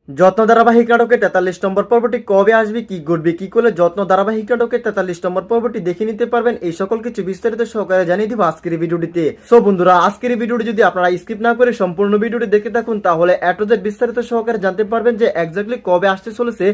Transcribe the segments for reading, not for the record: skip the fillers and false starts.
যত্ন ধারাবাহিক নাটকের 43 নম্বর পর্বটি কবে আসবে, কি ঘটবে, কি করলে যত্ন ধারাবাহিক নাটকের 43 নম্বর পর্বটি দেখে নিতে পারবেন, এই সকল কিছু বিস্তারিত সহকারে জানিয়ে দিব আজকের এই ভিডিওটিতে। সো বন্ধুরা, আজকের এই ভিডিওটি যদি আপনারা স্কিপ না করে সম্পূর্ণ ভিডিওটি দেখতে থাকুন, তাহলে এ টু জেড বিস্তারিত সহকারে জানতে পারবেন যে এক্স্যাক্টলি কবে আসতে চলেছে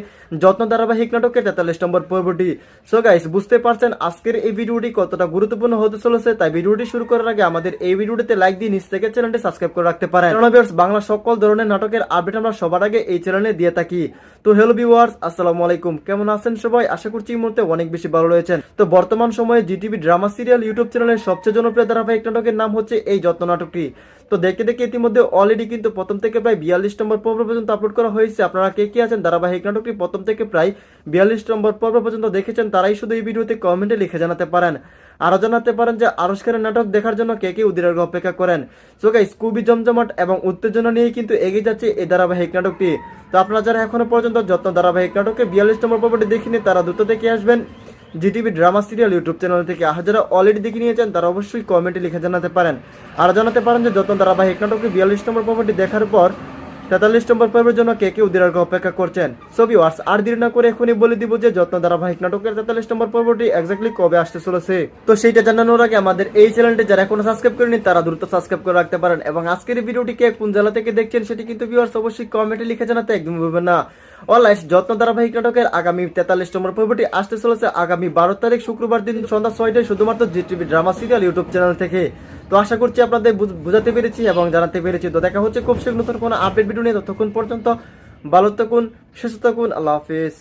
যত্ন ধারাবাহিক নাটকের 43 নম্বর পর্বটি। সো গাইস, বুঝতে পারছেন আজকের এই ভিডিওটি কতটা গুরুত্বপূর্ণ হতে চলেছে, তাই ভিডিওটি শুরু করার আগে আমাদের এই ভিডিওটিতে লাইক দিয়ে নিচ থেকে চ্যানেলটি সাবস্ক্রাইব করে রাখতে পারেন। কারণ ভিউয়ার্স, বাংলা সকল ধরনের নাটকের আপডেট আমরা সবার আগে এই চ্যানেলে দিয়ে থাকি। তো হ্যালো ভিউয়ার্স, আসসালামু আলাইকুম, কেমন আছেন সবাই? আশা করছি এই মুহূর্তে অনেক বেশি ভালো রয়েছেন। তো বর্তমান সময়ে জিটিভি ড্রামা সিরিয়াল ইউটিউব চ্যানেলের সবচেয়ে জনপ্রিয় ধারাবাহিক নাটকের নাম হচ্ছে এই যত্ন নাটকটি। তো দেখতে দেখতে ইতিমধ্যে অলরেডি কিন্তু প্রথম থেকে প্রায় 42 নম্বর পর্ব পর্যন্ত আপলোড করা হয়েছে। আপনারা কে কে আছেন ধারাবাহিক নাটকটি প্রথম থেকে প্রায় 42 নম্বর পর্ব পর্যন্ত দেখেছেন, তারাই শুধু এই ভিডিওতে কমেন্টে লিখে জানাতে পারেন। আরো জানাতে পারেন যে আরশ খানের নাটক দেখার জন্য কে কে উদির অপেক্ষা করেন। সো গাইস, খুবই জমজমাট এবং উত্তেজনা নিয়ে কিন্তু এগিয়ে যাচ্ছে এই ধারাবাহিক নাটকটি। তো আপনারা যারা এখনো পর্যন্ত যত্ন ধারাবাহিক নাটকে 42 নম্বর পর্বটি দেখিনি, তারা দ্রুত দেখে আসবেন GTV drama serial YouTube channel থেকে। আর যারা অলরেডি দেখে নিয়েছেন তারা অবশ্যই কমেন্টে লিখে জানাতে পারেন। আর জানাতে পারেন যে যত্ন ধারাবাহিক নাটকে 42 নম্বর পর্বটি দেখার পর 43 নম্বর পর্বের জন্য কে কে উদির অপেক্ষা করছেন। সো ভিউয়ার্স, আর দেরি না করে এখনই বলে দিব যে যত্ন ধারাবাহিক নাটকের 43 নম্বর পর্বটি এক্স্যাক্টলি কবে আসতে চলেছে। তো সেইটা জানানোর আগে আমাদের এই চ্যানেলটি যারা এখনো সাবস্ক্রাইব করেনি তারা দ্রুত সাবস্ক্রাইব করে রাখতে পারেন। এবং আজকের এই ভিডিওটি কে কোন জেলা থেকে দেখছেন সেটি কিন্তু ভিউয়ার্স অবশ্যই কমেন্টে লিখে জানাতে একদম ভুলবেন না। অলরাইট, যত্ন ধারাবাহিক নাটকের আগামী 43 নম্বর পর্বটি আসতে চলেছে আগামী 12 তারিখ শুক্রবার দিন সন্ধ্যা 6টায় শুধুমাত্র GTV drama serial YouTube channel থেকে। তো আশা করছি আপনাদের বুঝাতে পেরেছি এবং জানাতে পেরেছি। তো দেখা হচ্ছে খুব শীঘ্র নতুন কোনো আপডেট ভিডিও নিয়ে। ততক্ষণ পর্যন্ত ভালো থাকুন, সুস্থ থাকুন, আল্লাহ হাফেজ।